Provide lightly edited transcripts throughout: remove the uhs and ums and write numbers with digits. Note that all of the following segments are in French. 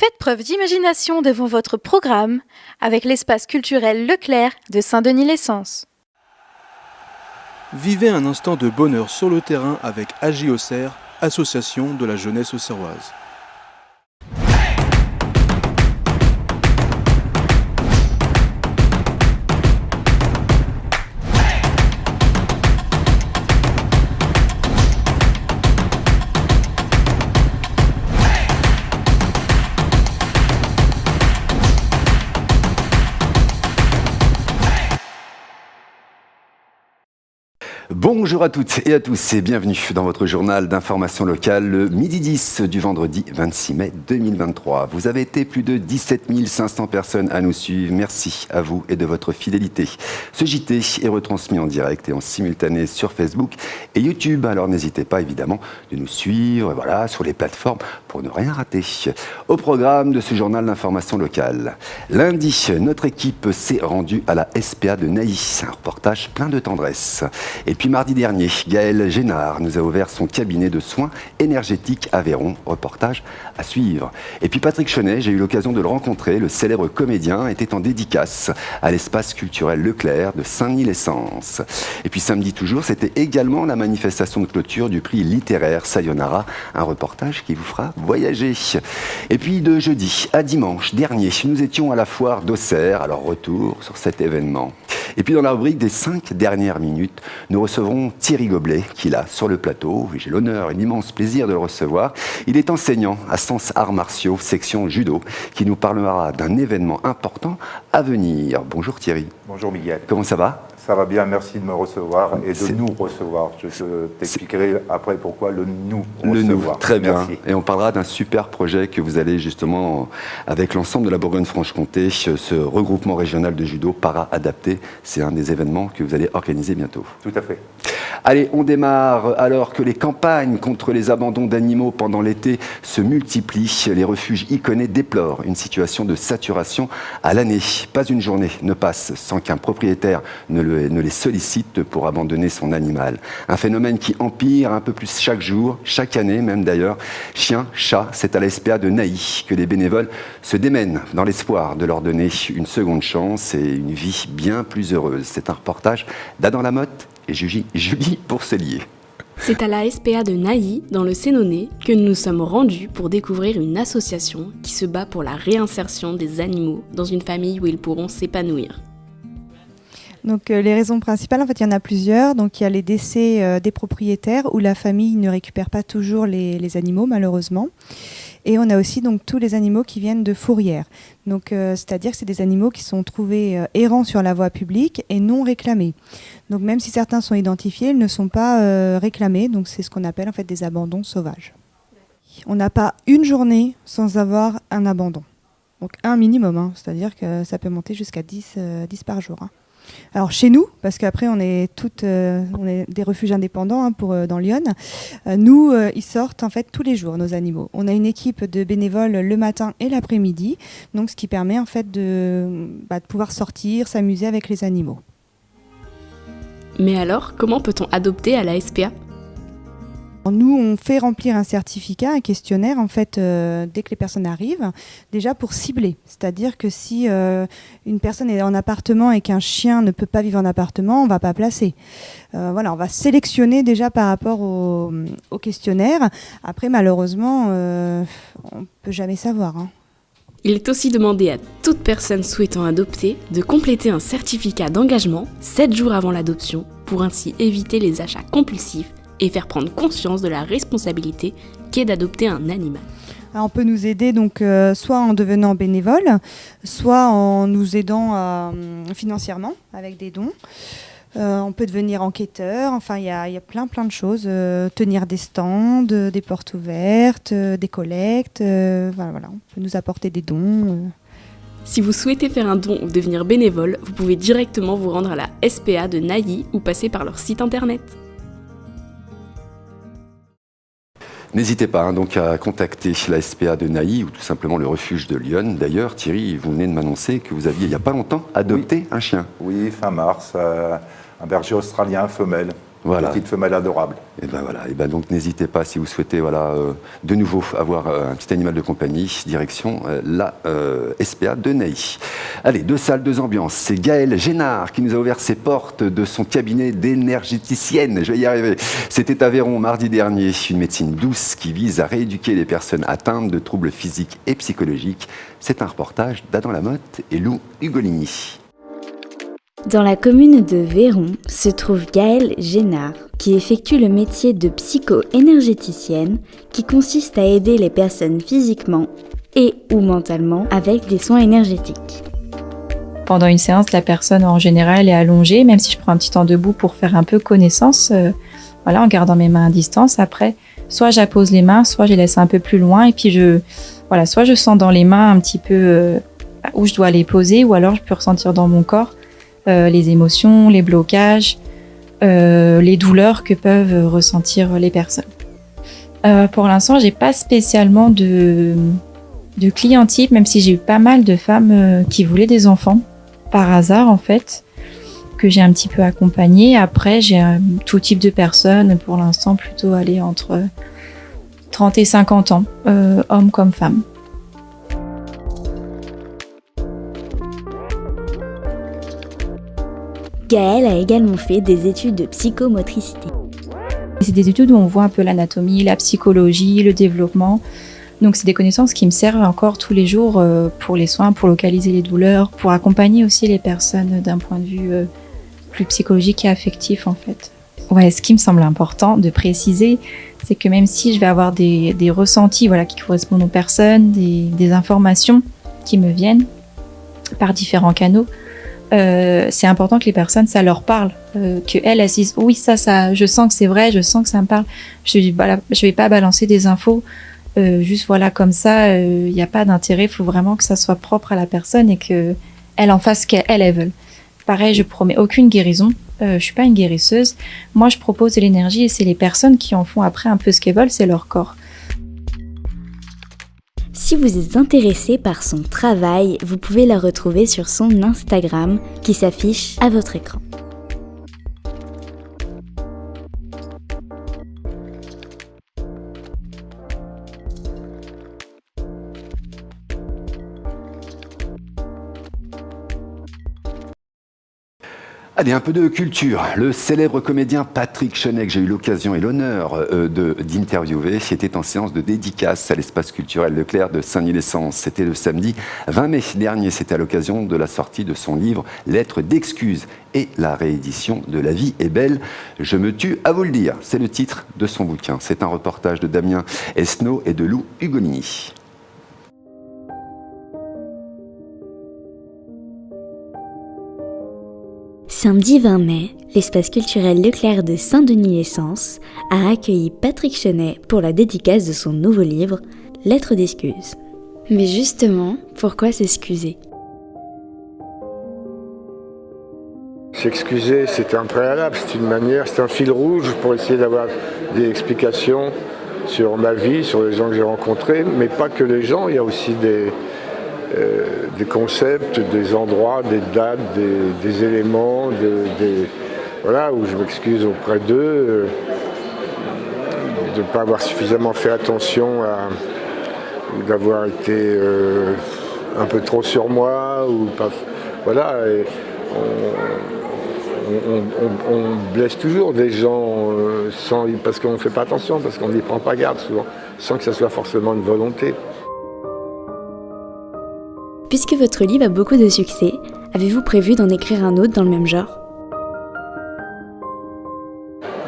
Faites preuve d'imagination devant votre programme avec l'espace culturel Leclerc de Saint-Denis-l'Essence. Vivez un instant de bonheur sur le terrain avec AJ Auxerre, association de la jeunesse auxerroise. Bonjour à toutes et à tous et bienvenue dans votre journal d'information locale, le midi 10 du vendredi 26 mai 2023. Vous avez été plus de 17 500 personnes à nous suivre. Merci à vous et de votre fidélité. Ce JT est retransmis en direct et en simultané sur Facebook et YouTube. Alors n'hésitez pas évidemment de nous suivre sur les plateformes pour ne rien rater. Au programme de ce journal d'information locale, lundi, notre équipe s'est rendue à la SPA de Nailly. Un reportage plein de tendresse. Et puis mardi dernier, Gaël Génard nous a ouvert son cabinet de soins énergétiques à Véron. Reportage à suivre. Et puis Patrick Chenet, j'ai eu l'occasion de le rencontrer. Le célèbre comédien était en dédicace à l'espace culturel Leclerc de Saint-Denis-l'Essence. Et puis samedi toujours, c'était également la manifestation de clôture du prix littéraire Sayonara. Un reportage qui vous fera voyager. Et puis de jeudi à dimanche dernier, nous étions à la foire d'Auxerre. Alors retour sur cet événement. Et puis dans la rubrique des 5 dernières minutes, nous recevrons Thierry Goblet, qui est là sur le plateau. J'ai l'honneur et l'immense plaisir de le recevoir. Il est enseignant à Sens Arts Martiaux, section judo, qui nous parlera d'un événement important à venir. Bonjour Thierry. Bonjour Miguel. Comment ça va ? Ça va bien, merci de me recevoir et de nous recevoir. Je t'expliquerai après pourquoi le nous recevoir. Très bien. Merci. Et on parlera d'un super projet que vous allez justement, avec l'ensemble de la Bourgogne-Franche-Comté, ce regroupement régional de judo para-adapté. C'est un des événements que vous allez organiser bientôt. Tout à fait. Allez, on démarre. Alors que les campagnes contre les abandons d'animaux pendant l'été se multiplient, les refuges iconés déplorent une situation de saturation à l'année. Pas une journée ne passe sans qu'un propriétaire ne les sollicite pour abandonner son animal. Un phénomène qui empire un peu plus chaque jour, chaque année même d'ailleurs. Chiens, chats, c'est à la SPA de Nailly que les bénévoles se démènent dans l'espoir de leur donner une seconde chance et une vie bien plus heureuse. C'est un reportage d'Adam Lamotte et Julie Pourcelier. C'est à la SPA de Nailly, dans le Sénonais, que nous nous sommes rendus pour découvrir une association qui se bat pour la réinsertion des animaux dans une famille où ils pourront s'épanouir. Donc les raisons principales, en fait, il y en a plusieurs. Donc il y a les décès des propriétaires où la famille ne récupère pas toujours les animaux, malheureusement. Et on a aussi donc tous les animaux qui viennent de fourrières. Donc c'est-à-dire que c'est des animaux qui sont trouvés errants sur la voie publique et non réclamés. Donc même si certains sont identifiés, ils ne sont pas réclamés. Donc c'est ce qu'on appelle en fait des abandons sauvages. On n'a pas une journée sans avoir un abandon. Donc un minimum, c'est-à-dire que ça peut monter jusqu'à 10 par jour. Alors chez nous, parce qu'après on est des refuges indépendants dans Lyon, ils sortent en fait tous les jours nos animaux. On a une équipe de bénévoles le matin et l'après-midi, donc ce qui permet en fait de pouvoir sortir, s'amuser avec les animaux. Mais alors, comment peut-on adopter à la SPA ? Nous, on fait remplir un certificat, un questionnaire, en fait, dès que les personnes arrivent, déjà pour cibler. C'est-à-dire que si une personne est en appartement et qu'un chien ne peut pas vivre en appartement, on ne va pas placer. On va sélectionner déjà par rapport au questionnaire. Après, malheureusement, on ne peut jamais savoir. Il est aussi demandé à toute personne souhaitant adopter de compléter un certificat d'engagement 7 jours avant l'adoption pour ainsi éviter les achats compulsifs et faire prendre conscience de la responsabilité qu'est d'adopter un animal. Alors on peut nous aider donc soit en devenant bénévole, soit en nous aidant financièrement avec des dons. On peut devenir enquêteur, enfin il y a plein de choses. Tenir des stands, des portes ouvertes, des collectes, voilà, on peut nous apporter des dons. Si vous souhaitez faire un don ou devenir bénévole, vous pouvez directement vous rendre à la SPA de Nailly ou passer par leur site internet. N'hésitez pas donc à contacter la SPA de Nailly ou tout simplement le refuge de Lyon. D'ailleurs, Thierry, vous venez de m'annoncer que vous aviez, il n'y a pas longtemps, adopté un chien. Oui, fin mars, un berger australien femelle. Voilà. Petite femelle adorable. Et ben voilà. Et ben donc n'hésitez pas si vous souhaitez de nouveau avoir un petit animal de compagnie, direction la SPA de Naï. Allez, 2 salles, 2 ambiances. C'est Gaëlle Génard qui nous a ouvert ses portes de son cabinet d'énergéticienne. Je vais y arriver. C'était à Véron mardi dernier. Une médecine douce qui vise à rééduquer les personnes atteintes de troubles physiques et psychologiques. C'est un reportage d'Adam Lamotte et Lou Ugolini. Dans la commune de Véron se trouve Gaëlle Génard, qui effectue le métier de psycho-énergéticienne, qui consiste à aider les personnes physiquement et ou mentalement avec des soins énergétiques. Pendant une séance, la personne en général est allongée, même si je prends un petit temps debout pour faire un peu connaissance, en gardant mes mains à distance. Après, soit j'appose les mains, soit je les laisse un peu plus loin, et puis soit je sens dans les mains un petit peu où je dois les poser, ou alors je peux ressentir dans mon corps les émotions, les blocages, les douleurs que peuvent ressentir les personnes. Pour l'instant, j'ai pas spécialement de clients type, même si j'ai eu pas mal de femmes qui voulaient des enfants, par hasard en fait, que j'ai un petit peu accompagnées. Après, j'ai tout type de personnes, pour l'instant plutôt aller entre 30 et 50 ans, hommes comme femmes. Gaëlle a également fait des études de psychomotricité. C'est des études où on voit un peu l'anatomie, la psychologie, le développement. Donc c'est des connaissances qui me servent encore tous les jours pour les soins, pour localiser les douleurs, pour accompagner aussi les personnes d'un point de vue plus psychologique et affectif en fait. Ouais, ce qui me semble important de préciser, c'est que même si je vais avoir des ressentis qui correspondent aux personnes, des informations qui me viennent par différents canaux, c'est important que les personnes, ça leur parle, qu'elles se disent oui, ça, je sens que c'est vrai, je sens que ça me parle. Je vais pas balancer des infos juste comme ça, il n'y a pas d'intérêt, il faut vraiment que ça soit propre à la personne et qu'elle en fasse ce qu'elle veut. Pareil, je promets aucune guérison, je suis pas une guérisseuse. Moi, je propose de l'énergie et c'est les personnes qui en font après un peu ce qu'elles veulent, c'est leur corps. Si vous êtes intéressé par son travail, vous pouvez la retrouver sur son Instagram qui s'affiche à votre écran. Allez, un peu de culture. Le célèbre comédien Patrick Chenet, que j'ai eu l'occasion et l'honneur d'interviewer, était en séance de dédicace à l'espace culturel Leclerc de Saint-Denis-les-Sens. C'était le samedi 20 mai dernier. C'était à l'occasion de la sortie de son livre « Lettres d'excuses » et la réédition de La vie est belle, je me tue à vous le dire. C'est le titre de son bouquin. C'est un reportage de Damien Esnault et de Lou Ugolini. Samedi 20 mai, l'espace culturel Leclerc de Saint-Denis-les-Sens a accueilli Patrick Chenet pour la dédicace de son nouveau livre « Lettres d'excuses ». Mais justement, pourquoi s'excuser ? S'excuser, c'est un préalable, c'est une manière, c'est un fil rouge pour essayer d'avoir des explications sur ma vie, sur les gens que j'ai rencontrés, mais pas que les gens, il y a aussi des concepts, des endroits, des dates, des éléments, où je m'excuse auprès d'eux, de ne pas avoir suffisamment fait attention d'avoir été un peu trop sur moi, ou pas. Voilà, et on blesse toujours des gens parce qu'on ne fait pas attention, parce qu'on n'y prend pas garde souvent, sans que ça soit forcément une volonté. Puisque votre livre a beaucoup de succès, avez-vous prévu d'en écrire un autre dans le même genre ?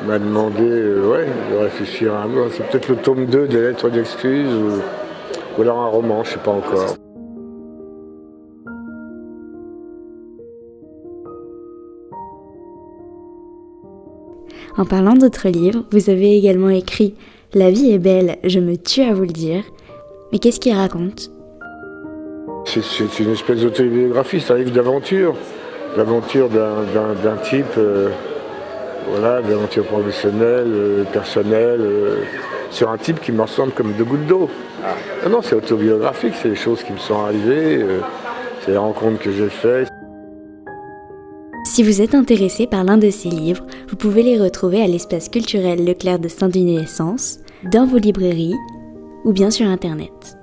On m'a demandé de réfléchir à un mot. C'est peut-être le tome 2 des Lettres d'excuses ou alors un roman, je ne sais pas encore. En parlant d'autres livres, vous avez également écrit « La vie est belle, je me tue à vous le dire ». Mais qu'est-ce qu'il raconte ? C'est une espèce d'autobiographie, c'est un livre d'aventure. L'aventure d'un type, d'aventure professionnelle, personnelle, sur un type qui me ressemble comme 2 gouttes d'eau. Non, c'est autobiographique, c'est les choses qui me sont arrivées, c'est les rencontres que j'ai faites. Si vous êtes intéressé par l'un de ces livres, vous pouvez les retrouver à l'espace culturel Leclerc de Saint-Denis-Essence, dans vos librairies ou bien sur Internet.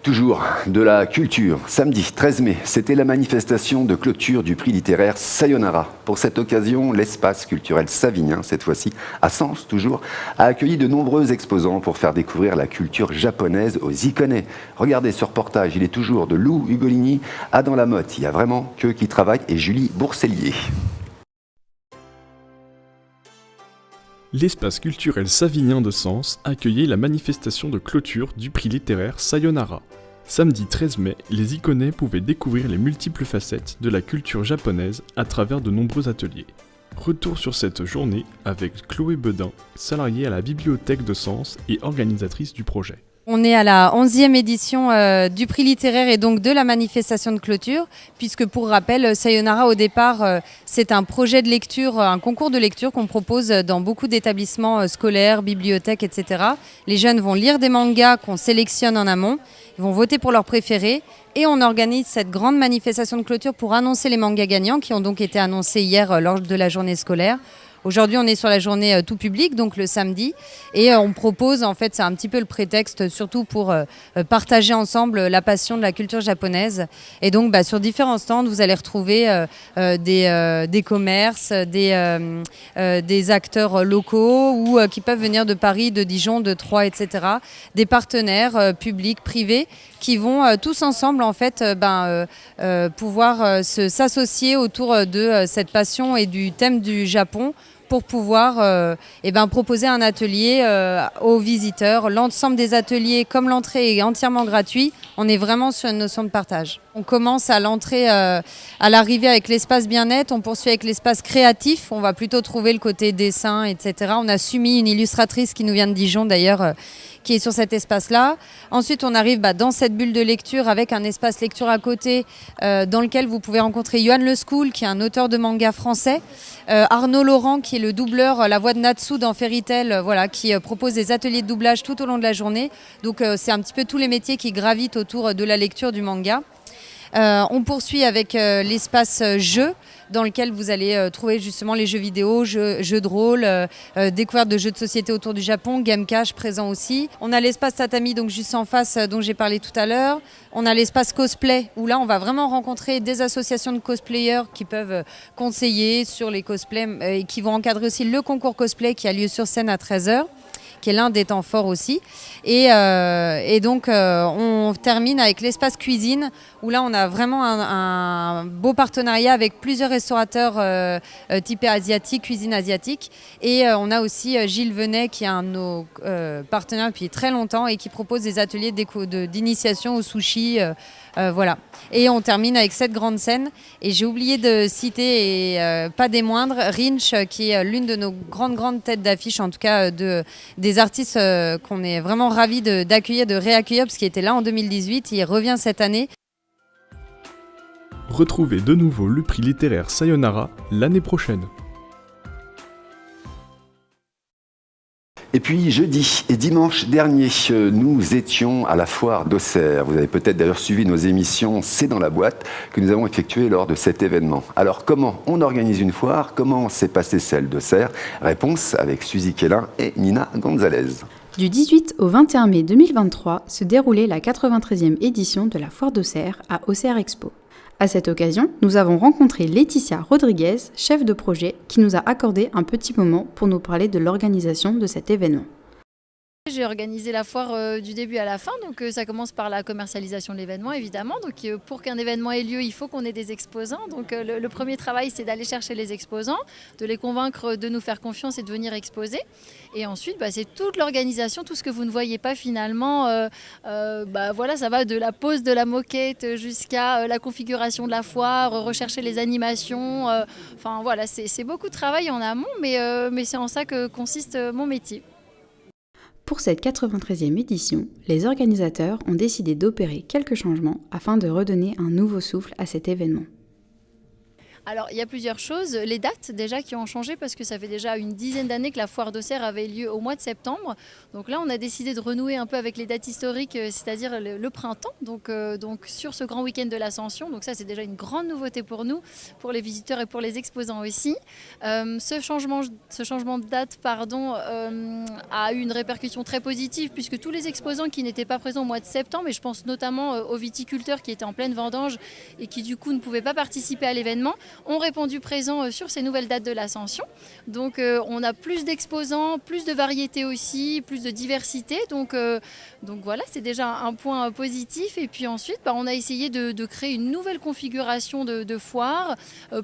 Toujours de la culture. Samedi 13 mai, c'était la manifestation de clôture du prix littéraire Sayonara. Pour cette occasion, l'espace culturel savinien, cette fois-ci à Sens toujours, a accueilli de nombreux exposants pour faire découvrir la culture japonaise aux Iconais. Regardez ce reportage, il est toujours de Lou Ugolini, Adam Lamotte. Il y a vraiment qu'eux qui travaillent et Julie Boursellier. L'espace culturel savinien de Sens accueillait la manifestation de clôture du prix littéraire Sayonara. Samedi 13 mai, les Iconais pouvaient découvrir les multiples facettes de la culture japonaise à travers de nombreux ateliers. Retour sur cette journée avec Chloé Bedin, salariée à la bibliothèque de Sens et organisatrice du projet. On est à la 11e édition du prix littéraire et donc de la manifestation de clôture, puisque pour rappel, Sayonara au départ, c'est un projet de lecture, un concours de lecture qu'on propose dans beaucoup d'établissements scolaires, bibliothèques, etc. Les jeunes vont lire des mangas qu'on sélectionne en amont, ils vont voter pour leurs préférés et on organise cette grande manifestation de clôture pour annoncer les mangas gagnants qui ont donc été annoncés hier lors de la journée scolaire. Aujourd'hui, on est sur la journée tout public, donc le samedi, et on propose, en fait, c'est un petit peu le prétexte, surtout pour partager ensemble la passion de la culture japonaise. Et donc, sur différents stands, vous allez retrouver des commerces, des acteurs locaux ou qui peuvent venir de Paris, de Dijon, de Troyes, etc. Des partenaires publics, privés, qui vont tous ensemble, en fait, pouvoir s'associer autour de cette passion et du thème du Japon, pour pouvoir proposer un atelier aux visiteurs. L'ensemble des ateliers, comme l'entrée est entièrement gratuit, on est vraiment sur une notion de partage. On commence à l'entrée, à l'arrivée avec l'espace bien-être, on poursuit avec l'espace créatif, on va plutôt trouver le côté dessin, etc. On a Sumi, une illustratrice qui nous vient de Dijon d'ailleurs, qui est sur cet espace-là. Ensuite, on arrive dans cette bulle de lecture avec un espace lecture à côté dans lequel vous pouvez rencontrer Yohan Le School, qui est un auteur de manga français, Arnaud Laurent, qui est le doubleur, la voix de Natsu dans Fairy Tail, qui propose des ateliers de doublage tout au long de la journée. Donc, c'est un petit peu tous les métiers qui gravitent autour de la lecture du manga. On poursuit avec l'espace jeu, dans lequel vous allez trouver justement les jeux vidéo, jeux de rôle, découverte de jeux de société autour du Japon, Game Cache présent aussi. On a l'espace tatami, donc juste en face, dont j'ai parlé tout à l'heure. On a l'espace cosplay, où là on va vraiment rencontrer des associations de cosplayers qui peuvent conseiller sur les cosplays et qui vont encadrer aussi le concours cosplay qui a lieu sur scène à 13h. Qui est l'un des temps forts aussi. Et donc, on termine avec l'espace cuisine, où là, on a vraiment un beau partenariat avec plusieurs restaurateurs typés asiatiques, cuisine asiatique. Et on a aussi Gilles Venet, qui est un de nos partenaires depuis très longtemps et qui propose des ateliers d'initiation au sushi. Voilà. Et on termine avec cette grande scène. Et j'ai oublié de citer, et pas des moindres, Rinch, qui est l'une de nos grandes têtes d'affiche, en tout cas des artistes qu'on est vraiment ravis d'accueillir, de réaccueillir, parce qu'il était là en 2018, il revient cette année. Retrouvez de nouveau le prix littéraire Sayonara l'année prochaine. Et puis jeudi et dimanche dernier, nous étions à la foire d'Auxerre. Vous avez peut-être d'ailleurs suivi nos émissions C'est dans la boîte que nous avons effectuées lors de cet événement. Alors comment on organise une foire? Comment s'est passée celle d'Auxerre? Réponse avec Suzy Kellin et Nina Gonzalez. Du 18 au 21 mai 2023 se déroulait la 93e édition de la foire d'Auxerre à Auxerre Expo. À cette occasion, nous avons rencontré Laetitia Rodriguez, chef de projet, qui nous a accordé un petit moment pour nous parler de l'organisation de cet événement. J'ai organisé la foire du début à la fin, donc ça commence par la commercialisation de l'événement évidemment. Donc pour qu'un événement ait lieu, il faut qu'on ait des exposants. Donc le premier travail, c'est d'aller chercher les exposants, de les convaincre de nous faire confiance et de venir exposer. Et ensuite, c'est toute l'organisation, tout ce que vous ne voyez pas finalement. Voilà, ça va de la pose de la moquette jusqu'à la configuration de la foire, rechercher les animations. Enfin voilà, c'est beaucoup de travail en amont, mais c'est en ça que consiste mon métier. Pour cette 93e édition, les organisateurs ont décidé d'opérer quelques changements afin de redonner un nouveau souffle à cet événement. Alors, il y a plusieurs choses. Les dates, déjà, qui ont changé parce que ça fait déjà une dizaine d'années que la foire d'Auxerre avait lieu au mois de septembre. Donc là, on a décidé de renouer un peu avec les dates historiques, c'est-à-dire le printemps, donc sur ce grand week-end de l'Ascension. Donc ça, c'est déjà une grande nouveauté pour nous, pour les visiteurs et pour les exposants aussi. Ce changement de date a eu une répercussion très positive puisque tous les exposants qui n'étaient pas présents au mois de septembre, et je pense notamment aux viticulteurs qui étaient en pleine vendange et qui du coup ne pouvaient pas participer à l'événement, ont répondu présents sur ces nouvelles dates de l'Ascension. Donc on a plus d'exposants, plus de variété aussi, plus de diversité. Donc voilà, c'est déjà un point positif. Et puis ensuite, on a essayé de créer une nouvelle configuration de foire,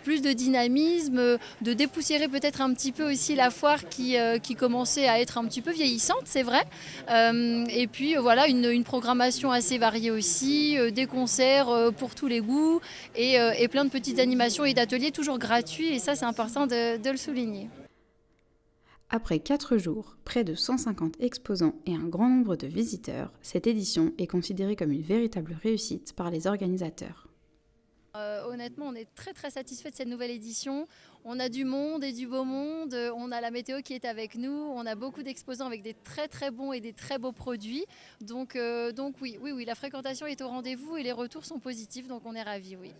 plus de dynamisme, de dépoussiérer peut-être un petit peu aussi la foire qui commençait à être un petit peu vieillissante, c'est vrai. Et puis voilà, une programmation assez variée aussi, des concerts pour tous les goûts et plein de petites animations et d'ateliers toujours gratuits. Et ça, c'est important de le souligner. Après 4 jours, près de 150 exposants et un grand nombre de visiteurs, cette édition est considérée comme une véritable réussite par les organisateurs. Honnêtement, on est très très satisfait de cette nouvelle édition. On a du monde et du beau monde, on a la météo qui est avec nous, on a beaucoup d'exposants avec des très très bons et des très beaux produits. Donc oui, la fréquentation est au rendez-vous et les retours sont positifs, donc on est ravis, oui.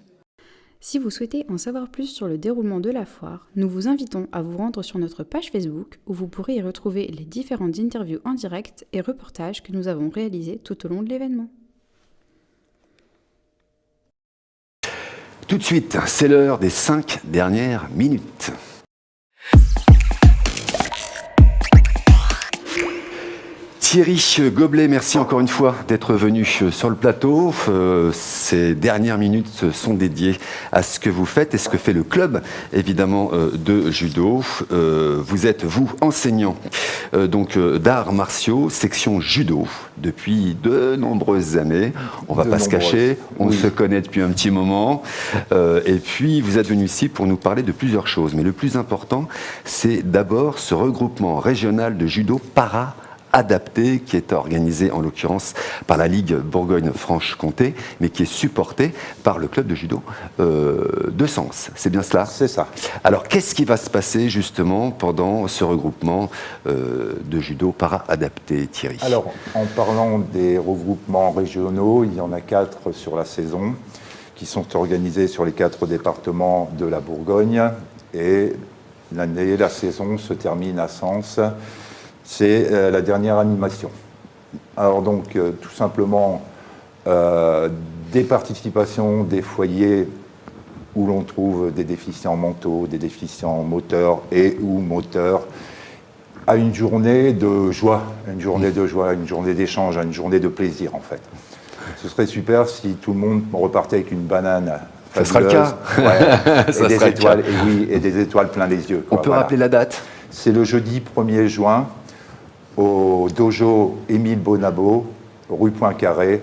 Si vous souhaitez en savoir plus sur le déroulement de la foire, nous vous invitons à vous rendre sur notre page Facebook où vous pourrez y retrouver les différentes interviews en direct et reportages que nous avons réalisés tout au long de l'événement. Tout de suite, c'est l'heure des 5 dernières minutes. Thierry Goblet, merci encore une fois d'être venu sur le plateau. Ces dernières minutes sont dédiées à ce que vous faites et ce que fait le club, évidemment, de judo. Vous êtes, vous, enseignant d'arts martiaux, section judo, depuis de nombreuses années. On ne va pas se cacher, on se connaît depuis un petit moment. Et puis, vous êtes venu ici pour nous parler de plusieurs choses. Mais le plus important, c'est d'abord ce regroupement régional de judo para-adapté qui est organisé en l'occurrence par la Ligue Bourgogne-Franche-Comté, mais qui est supporté par le club de judo de Sens. C'est bien cela ? C'est ça. Alors, qu'est-ce qui va se passer justement pendant ce regroupement de judo para-adapté, Thierry ? Alors, en parlant des regroupements régionaux, il y en a 4 sur la saison qui sont organisés sur les 4 départements de la Bourgogne et la saison se termine à Sens. C'est la dernière animation. Alors donc, tout simplement, des participations, des foyers où l'on trouve des déficients mentaux, des déficients moteurs et ou moteurs, à une journée de joie, une journée d'échange, une journée de plaisir en fait. Ce serait super si tout le monde repartait avec une banane. Ça sera le cas. Ouais, et des étoiles, et des étoiles plein les yeux. On peut rappeler la date ? C'est le jeudi 1er juin. Au dojo Émile Bonabo, rue Poincaré,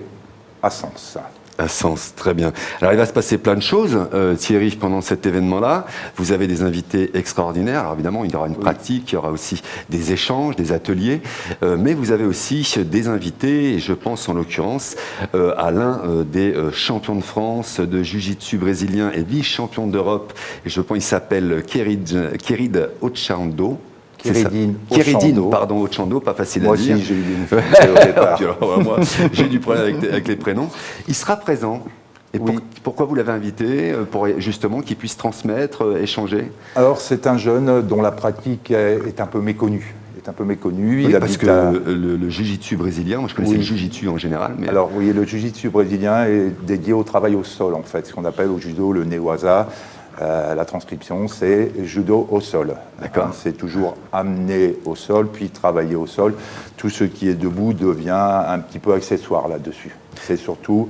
à Sens. À Sens, très bien. Alors il va se passer plein de choses, Thierry, pendant cet événement-là. Vous avez des invités extraordinaires. Alors évidemment, il y aura une pratique, il y aura aussi des échanges, des ateliers, mais vous avez aussi des invités, et je pense en l'occurrence à l'un des champions de France de jiu-jitsu brésilien et vice-champion d'Europe, et je pense qu'il s'appelle Querid Ochando. Kéridine, pardon, Ochando, pas facile à dire. Moi aussi, j'ai eu des difficultés au départ. Moi, j'ai du problème avec les prénoms. Il sera présent. Et pourquoi vous l'avez invité ? Pour justement qu'il puisse transmettre, échanger ? Alors, c'est un jeune dont la pratique est un peu méconnue. Oui, parce que le jiu-jitsu brésilien, moi je connaissais le jiu-jitsu en général. Mais... Alors oui, le jiu-jitsu brésilien est dédié au travail au sol, en fait, ce qu'on appelle au judo le newaza. La transcription, c'est judo au sol. D'accord. C'est toujours amener au sol, puis travailler au sol. Tout ce qui est debout devient un petit peu accessoire là-dessus. C'est surtout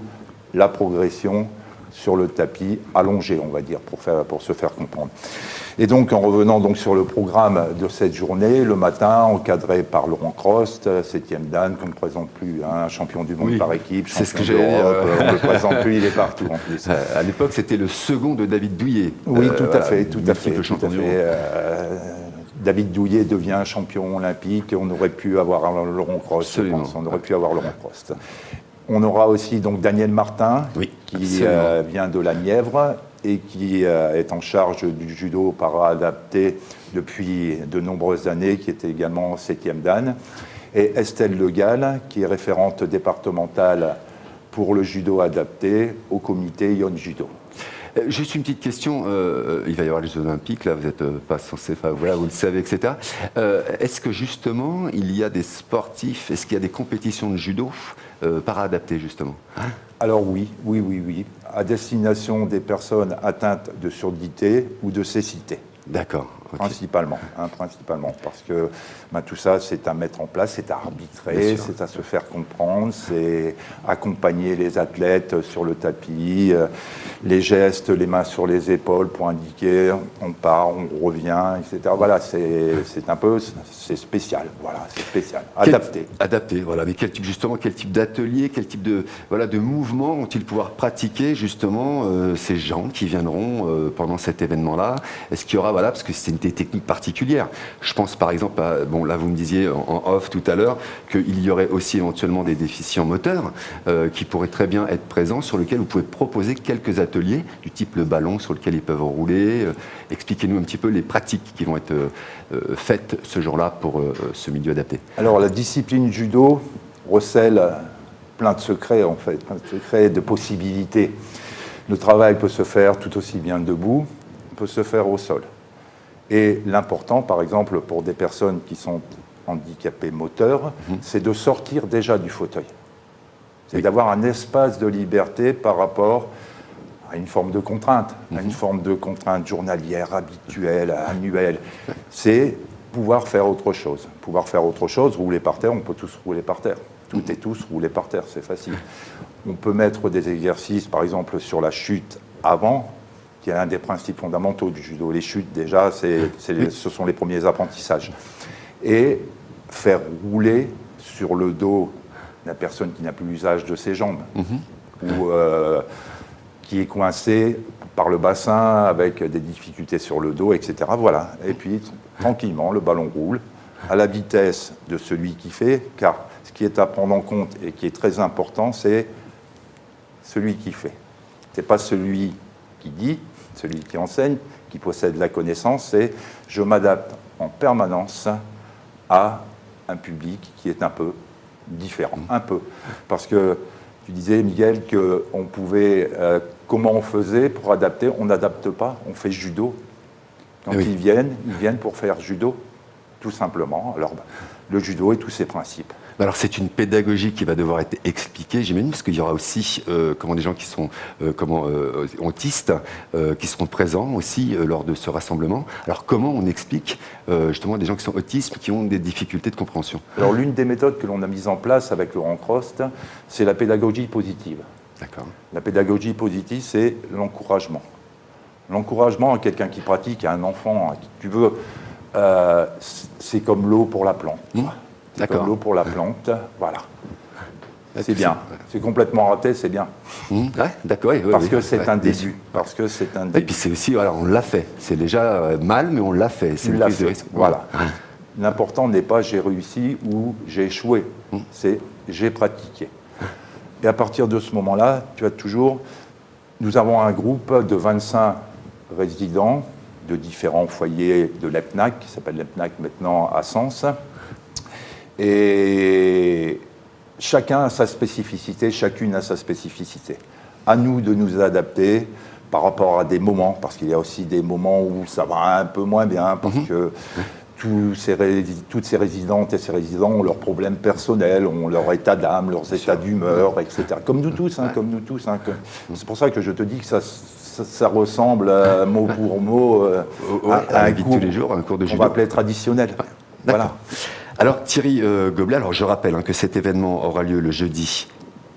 la progression sur le tapis allongé, on va dire, pour se faire comprendre. Et donc, en revenant donc sur le programme de cette journée, le matin, encadré par Laurent Crost, 7e dan, qu'on ne présente plus, un champion du monde par équipe, c'est ce que champion d'Europe, on ne le présente plus, il est partout en plus. À l'époque, c'était le second de David Douillet. Oui, tout à fait. David Douillet devient champion olympique, on aurait pu avoir Laurent Crost, je pense. On aurait pu avoir Laurent Crost. On aura aussi donc Daniel Martin, qui vient de la Nièvre, et qui est en charge du judo para-adapté depuis de nombreuses années, qui était également 7e dan, et Estelle Le Gall, qui est référente départementale pour le judo adapté au comité Ion Judo. Juste une petite question, il va y avoir les Jeux Olympiques, là vous n'êtes pas censé, enfin voilà, vous le savez, etc. Est-ce que justement il y a des sportifs, est-ce qu'il y a des compétitions de judo para-adaptées justement? Alors oui, à destination des personnes atteintes de surdité ou de cécité. D'accord. Okay. Principalement, parce que tout ça, c'est à mettre en place, c'est à arbitrer, c'est à se faire comprendre, c'est accompagner les athlètes sur le tapis, les gestes, les mains sur les épaules pour indiquer on part, on revient, etc. Voilà, c'est spécial, voilà, c'est spécial, adapté. Adapté, voilà. Mais quel type d'atelier, quel type de mouvement vont-ils pouvoir pratiquer justement ces gens qui viendront pendant cet événement-là? Est-ce qu'il y aura, parce que c'est des techniques particulières. Je pense par exemple à, là vous me disiez en off tout à l'heure qu'il y aurait aussi éventuellement des déficients moteurs qui pourraient très bien être présents, sur lesquels vous pouvez proposer quelques ateliers du type le ballon sur lequel ils peuvent rouler. Expliquez-nous un petit peu les pratiques qui vont être faites ce jour-là pour ce milieu adapté. Alors la discipline judo recèle plein de secrets en fait, plein de secrets, de possibilités. Le travail peut se faire tout aussi bien debout, peut se faire au sol. Et l'important, par exemple, pour des personnes qui sont handicapées moteurs, c'est de sortir déjà du fauteuil. C'est d'avoir un espace de liberté par rapport à une forme de contrainte, à une forme de contrainte journalière, habituelle, annuelle. C'est pouvoir faire autre chose. Pouvoir faire autre chose, rouler par terre, on peut tous rouler par terre. Toutes et tous rouler par terre, c'est facile. On peut mettre des exercices, par exemple, sur la chute avant, qui est un des principes fondamentaux du judo. Les chutes, déjà, ce sont les premiers apprentissages. Et faire rouler sur le dos la personne qui n'a plus l'usage de ses jambes, ou qui est coincée par le bassin avec des difficultés sur le dos, etc. Voilà. Et puis, tranquillement, le ballon roule à la vitesse de celui qui fait, car ce qui est à prendre en compte et qui est très important, c'est celui qui fait. Ce n'est pas celui qui dit, celui qui enseigne, qui possède la connaissance, c'est je m'adapte en permanence à un public qui est un peu différent. Un peu. Parce que tu disais, Miguel, qu'on pouvait... comment on faisait pour adapter? On n'adapte pas, on fait judo. Quand ils viennent pour faire judo, tout simplement. Alors, le judo et tous ses principes. Alors c'est une pédagogie qui va devoir être expliquée, j'imagine, parce qu'il y aura aussi des gens qui sont autistes, qui seront présents aussi lors de ce rassemblement. Alors comment on explique justement à des gens qui sont autistes, qui ont des difficultés de compréhension? Alors l'une des méthodes que l'on a mises en place avec Laurent Crost, c'est la pédagogie positive. D'accord. La pédagogie positive, c'est l'encouragement. L'encouragement à quelqu'un qui pratique, à un enfant, à qui tu veux, c'est comme l'eau pour la plante. Comme l'eau pour la plante, voilà. C'est bien. C'est complètement raté, c'est bien. Ouais, d'accord. Parce que c'est un début. Parce que c'est un début. Et puis c'est aussi, on l'a fait. C'est déjà mal, mais on l'a fait. C'est une prise de risque. Voilà. L'important n'est pas j'ai réussi ou j'ai échoué. C'est j'ai pratiqué. Et à partir de ce moment-là, tu as toujours... Nous avons un groupe de 25 résidents de différents foyers de l'EPNAC, qui s'appelle l'EPNAC maintenant à Sens. Et chacun a sa spécificité, chacune a sa spécificité. À nous de nous adapter par rapport à des moments, parce qu'il y a aussi des moments où ça va un peu moins bien, parce que toutes ces résidentes et ces résidents ont leurs problèmes personnels, ont leur état d'âme, leurs états d'humeur, etc. Comme nous tous. C'est pour ça que je te dis que ça ressemble mot pour mot à un cours, tous les jours, un cours de judo. On va appeler traditionnel. Voilà. Alors Thierry Goblet, je rappelle que cet événement aura lieu le jeudi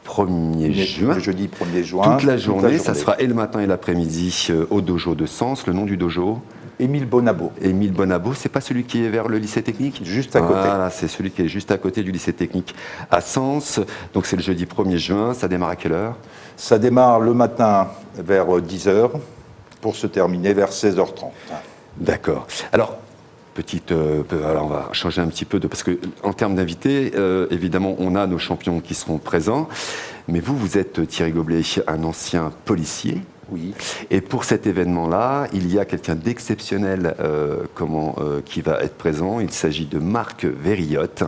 1er juin. Le jeudi 1er juin. Toute la journée, ça sera et le matin et l'après-midi au dojo de Sens. Le nom du dojo? Émile Bonabo. Émile Bonabo, c'est pas celui qui est vers le lycée technique? Juste à côté. Voilà, c'est celui qui est juste à côté du lycée technique à Sens. Donc c'est le jeudi 1er juin, ça démarre à quelle heure? Ça démarre le matin vers 10h pour se terminer vers 16h30. D'accord. Alors, on va changer un petit peu parce que en termes d'invités, évidemment, on a nos champions qui seront présents. Mais vous êtes Thierry Goblet, un ancien policier. Oui. Et pour cet événement-là, il y a quelqu'un d'exceptionnel qui va être présent. Il s'agit de Marc Veriotte,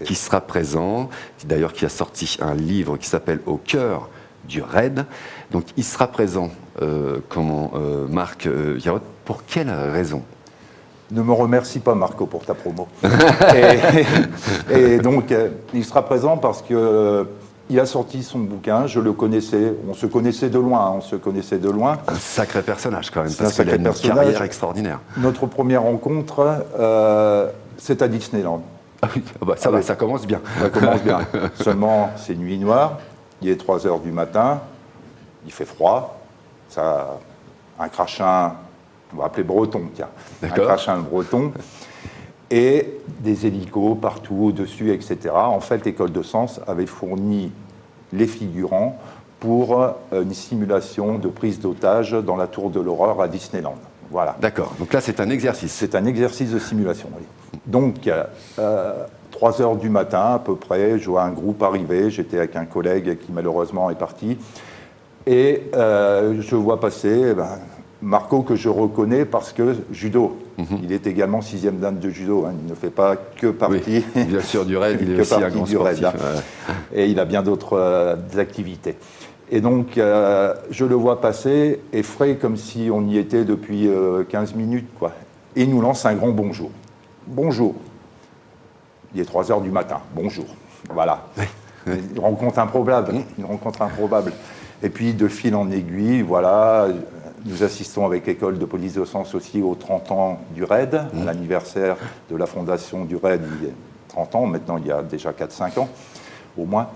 qui sera présent, d'ailleurs qui a sorti un livre qui s'appelle « Au cœur du raid ». Donc il sera présent, Marc Veriotte, pour quelle raison ? Ne me remercie pas, Marco, pour ta promo. et donc, il sera présent parce que il a sorti son bouquin, je le connaissais, on se connaissait de loin, Un sacré personnage quand même, parce qu'il a une carrière extraordinaire. Notre première rencontre, c'est à Disneyland. Ah oui, ça commence bien. Ça commence bien. Seulement, c'est nuit noire, il est 3h du matin, il fait froid, un crachin, on va appeler breton, tiens, un crachin breton, et des hélicos partout, au-dessus, etc. En fait, l'école de Sens avait fourni les figurants pour une simulation de prise d'otage dans la Tour de l'Horreur à Disneyland. Voilà. D'accord, donc là c'est un exercice. C'est un exercice de simulation, oui. Donc, 3h du matin à peu près, je vois un groupe arriver, j'étais avec un collègue qui malheureusement est parti, et je vois passer Marco, que je reconnais parce que judo. Il est également 6e dan de judo. Il ne fait pas que partie. Oui, bien sûr, du raid, il est aussi un grand sportif. Raid, Et il a bien d'autres activités. Et donc, je le vois passer, effrayé comme si on y était depuis 15 minutes, quoi. Et il nous lance un grand bonjour. Bonjour. Il est 3h du matin. Bonjour. Voilà. Il rencontre improbable. Et puis, de fil en aiguille, voilà. Nous assistons avec l'école de police de Sens aussi aux 30 ans du RAID, à l'anniversaire de la fondation du RAID, il y a 30 ans, maintenant il y a déjà 4-5 ans au moins.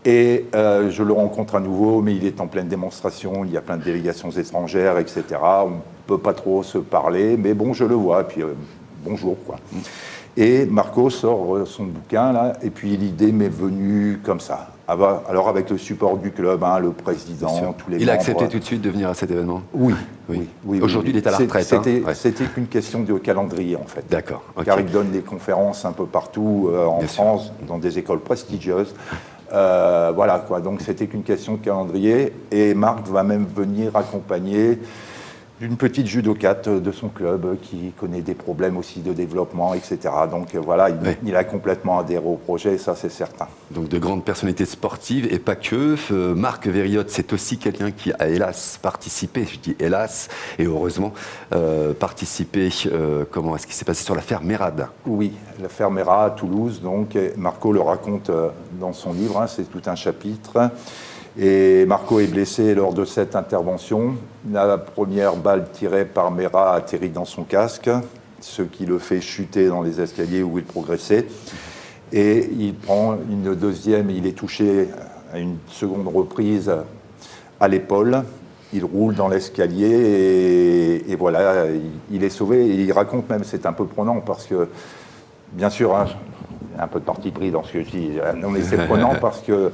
Et je le rencontre à nouveau, mais il est en pleine démonstration, il y a plein de délégations étrangères, etc. On ne peut pas trop se parler, mais bon, je le vois, et puis bonjour, quoi. Et Marco sort son bouquin, là, et puis l'idée m'est venue comme ça. Alors avec le support du club, le président, tous les membres... Il a accepté tout de suite de venir à cet événement ? Oui. Aujourd'hui, il est à la retraite. C'était qu'une question de calendrier, en fait. D'accord. Car il donne des conférences un peu partout en France, dans des écoles prestigieuses. Voilà, quoi. Donc c'était qu'une question de calendrier. Et Marc va même venir accompagner d'une petite judokate de son club qui connaît des problèmes aussi de développement, etc. Donc voilà, il a complètement adhéré au projet, ça c'est certain. Donc de grandes personnalités sportives et pas que. Marc Veriotte, c'est aussi quelqu'un qui a hélas participé, je dis hélas, et heureusement, participé, comment est-ce qui s'est passé sur l'affaire Mérad ? Oui, l'affaire Mérad à Toulouse, donc Marco le raconte dans son livre, c'est tout un chapitre. Et Marco est blessé lors de cette intervention. La première balle tirée par Mérad atterrit dans son casque, ce qui le fait chuter dans les escaliers où il progressait. Et il prend une deuxième, il est touché à une seconde reprise à l'épaule. Il roule dans l'escalier et voilà, il est sauvé. Et il raconte même, c'est un peu prenant parce que, bien sûr, il y a un peu de parti pris dans ce que je dis, non mais c'est prenant parce que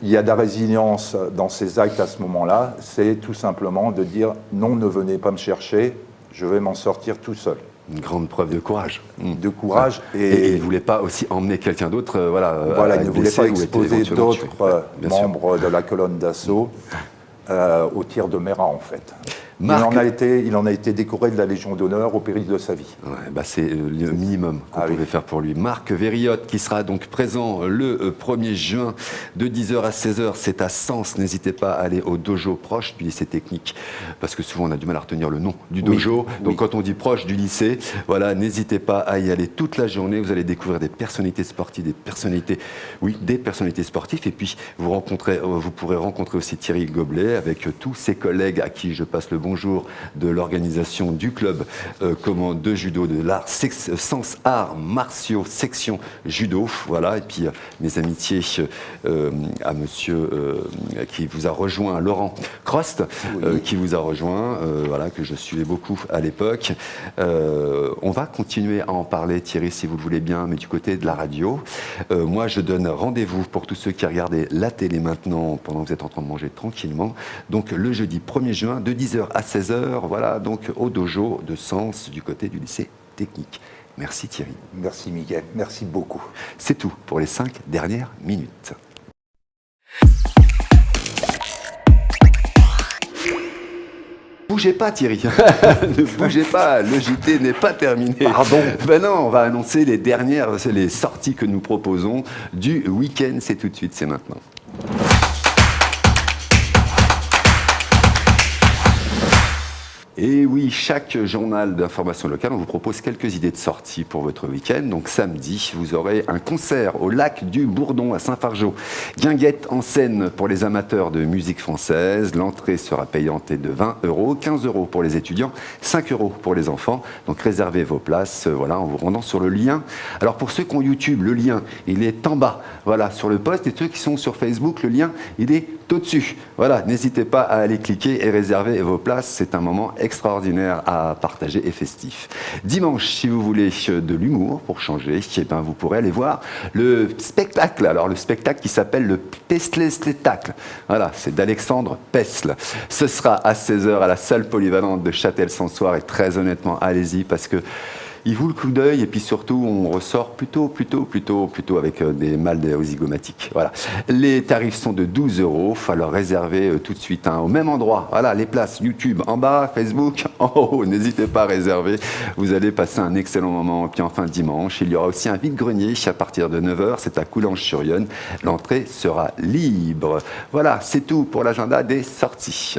il y a de la résilience dans ces actes à ce moment-là, c'est tout simplement de dire « non, ne venez pas me chercher, je vais m'en sortir tout seul ». Une grande preuve de courage. De courage. Et il ne voulait pas aussi emmener quelqu'un d'autre, il ne voulait pas exposer d'autres membres de la colonne d'assaut au tir de Mérad, en fait. Marc... Il en a été décoré de la Légion d'honneur au péril de sa vie. Ouais, c'est le minimum qu'on pouvait faire pour lui. Marc Veriotte, qui sera donc présent le 1er juin de 10h à 16h. C'est à Sens. N'hésitez pas à aller au dojo proche du lycée technique, parce que souvent on a du mal à retenir le nom du dojo. Donc quand on dit proche du lycée, voilà, n'hésitez pas à y aller toute la journée. Vous allez découvrir des personnalités sportives, des personnalités sportives. Et puis vous pourrez rencontrer aussi Thierry Goblet avec tous ses collègues à qui je passe le bonjour de l'organisation du club de judo de l'art Sens Arts Martiaux section judo. Voilà, et puis mes amitiés à monsieur qui vous a rejoint, Laurent Crost, qui vous a rejoint, que je suivais beaucoup à l'époque. On va continuer à en parler, Thierry, si vous le voulez bien, mais du côté de la radio. Moi, je donne rendez-vous pour tous ceux qui regardent la télé maintenant, pendant que vous êtes en train de manger tranquillement. Donc le jeudi 1er juin, de 10h à 16h, voilà, donc au dojo de Sens, du côté du lycée technique. Merci Thierry. Merci Miguel, merci beaucoup. C'est tout pour les 5 dernières minutes. bougez pas Thierry, ne bougez pas, le JT n'est pas terminé. Pardon. Ben non, on va annoncer les sorties que nous proposons du week-end, c'est tout de suite, c'est maintenant. Et oui, chaque journal d'information locale, on vous propose quelques idées de sortie pour votre week-end. Donc samedi, vous aurez un concert au lac du Bourdon à Saint-Fargeau. Guinguette en scène pour les amateurs de musique française. L'entrée sera payante et de 20 €, 15 € pour les étudiants, 5 € pour les enfants. Donc réservez vos places en vous rendant sur le lien. Alors pour ceux qui ont YouTube, le lien, il est en bas, sur le post. Et ceux qui sont sur Facebook, le lien, il est au-dessus. N'hésitez pas à aller cliquer et réserver vos places. C'est un moment extraordinaire à partager et festif. Dimanche, si vous voulez de l'humour pour changer, vous pourrez aller voir le spectacle. Alors le spectacle qui s'appelle le Pestle-Spectacle. C'est d'Alexandre Pestle. Ce sera à 16h à la salle polyvalente de Châtel-Sansoire et très honnêtement, allez-y parce que il vaut le coup d'œil et puis surtout on ressort plutôt avec des mal zygomatiques. Les tarifs sont de 12 €, il faut leur réserver tout de suite au même endroit. Les places YouTube en bas, Facebook en haut, n'hésitez pas à réserver, vous allez passer un excellent moment. Et puis enfin dimanche, il y aura aussi un vide-grenier à partir de 9h, c'est à Coulanges-sur-Yonne, l'entrée sera libre. Voilà, c'est tout pour l'agenda des sorties.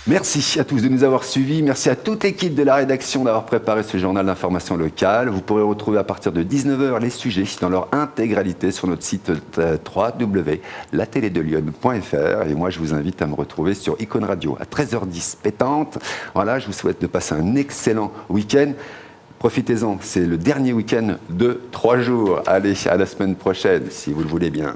Merci à tous de nous avoir suivis. Merci à toute l'équipe de la rédaction d'avoir préparé ce journal d'information locale. Vous pourrez retrouver à partir de 19h les sujets dans leur intégralité sur notre site www.lateledelion.fr. Et moi, je vous invite à me retrouver sur Icône Radio à 13h10 pétante. Je vous souhaite de passer un excellent week-end. Profitez-en, c'est le dernier week-end de 3 jours. Allez, à la semaine prochaine, si vous le voulez bien.